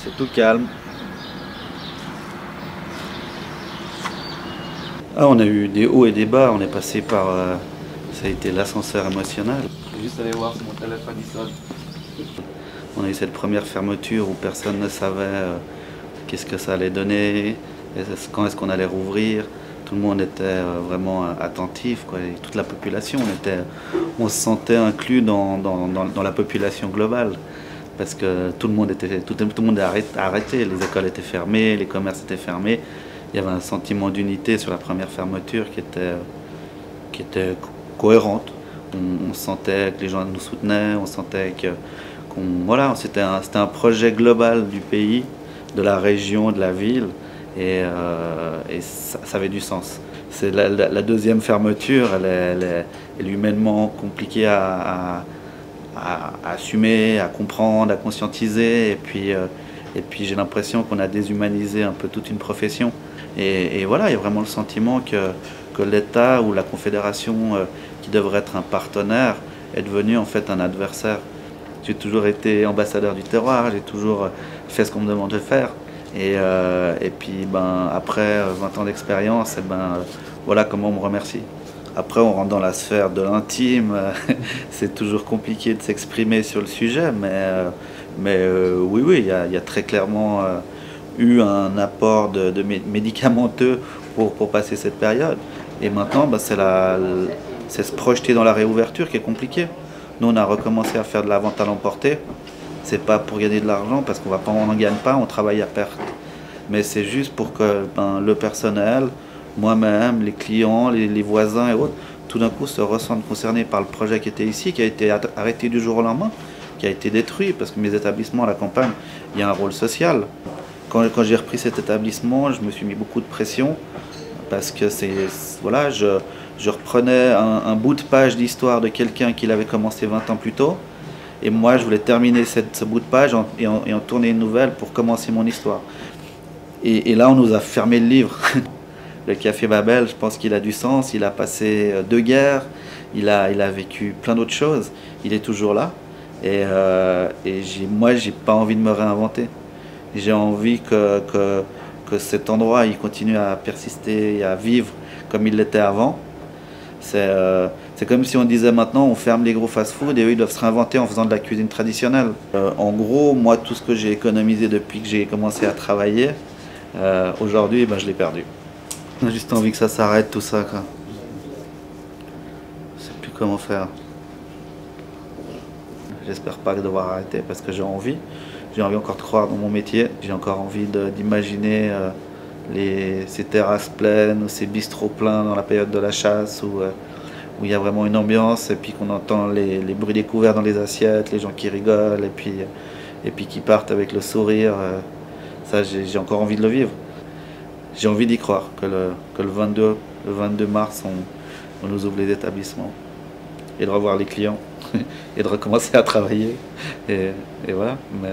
C'est tout calme. Ah, on a eu des hauts et des bas, on est passé par... ça a été l'ascenseur émotionnel. Je vais juste aller voir si mon téléphone il sonne. On a eu cette première fermeture où personne ne savait qu'est-ce que ça allait donner, quand est-ce qu'on allait rouvrir. Tout le monde était vraiment attentif, quoi. Et toute la population, on se sentait inclus dans la population globale. Parce que tout le monde a arrêté, les écoles étaient fermées, les commerces étaient fermés. Il y avait un sentiment d'unité sur la première fermeture qui était cohérente. On sentait que les gens nous soutenaient, on sentait voilà, c'était un projet global du pays, de la région, de la ville, et ça avait du sens. C'est la deuxième fermeture, elle est humainement compliquée à assumer, à comprendre, à conscientiser, et puis j'ai l'impression qu'on a déshumanisé un peu toute une profession. Et voilà, il y a vraiment le sentiment que l'État ou la Confédération, qui devrait être un partenaire, est devenu en fait un adversaire. J'ai toujours été ambassadeur du terroir, j'ai toujours fait ce qu'on me demande de faire. Et puis après 20 ans d'expérience, voilà comment on me remercie. Après, on rentre dans la sphère de l'intime, c'est toujours compliqué de s'exprimer sur le sujet, mais oui, il y a très clairement eu un apport de médicamenteux pour passer cette période. Et maintenant, c'est se projeter dans la réouverture qui est compliqué. Nous, on a recommencé à faire de la vente à l'emporter. C'est pas pour gagner de l'argent, parce on n'en gagne pas, on travaille à perte. Mais c'est juste pour que le personnel, moi-même, les clients, les voisins et autres, tout d'un coup se ressentent concernés par le projet qui était ici, qui a été arrêté du jour au lendemain, qui a été détruit, parce que mes établissements à la campagne, il y a un rôle social. Quand j'ai repris cet établissement, je me suis mis beaucoup de pression, parce que voilà, je reprenais un bout de page d'histoire de quelqu'un qui l'avait commencé 20 ans plus tôt, et moi je voulais terminer ce bout de page et en tourner une nouvelle pour commencer mon histoire. Et là on nous a fermé le livre. Le Café Babel, je pense qu'il a du sens, il a passé 2 guerres, il a vécu plein d'autres choses, il est toujours là. Moi, j'ai pas envie de me réinventer. J'ai envie que cet endroit il continue à persister et à vivre comme il l'était avant. C'est comme si on disait maintenant on ferme les gros fast-food et eux ils doivent se réinventer en faisant de la cuisine traditionnelle. En gros, moi, tout ce que j'ai économisé depuis que j'ai commencé à travailler, aujourd'hui, je l'ai perdu. J'ai juste envie que ça s'arrête, tout ça, quoi. Je sais plus comment faire. J'espère pas devoir arrêter parce que j'ai envie. J'ai envie encore de croire dans mon métier. J'ai encore envie d'imaginer ces terrasses pleines ou ces bistrots pleins dans la période de la chasse où il y a vraiment une ambiance et puis qu'on entend les bruits des couverts dans les assiettes, les gens qui rigolent et puis qui partent avec le sourire. Ça, j'ai encore envie de le vivre. J'ai envie d'y croire, que le 22 mars, on nous ouvre les établissements et de revoir les clients et de recommencer à travailler. Et voilà. Mais,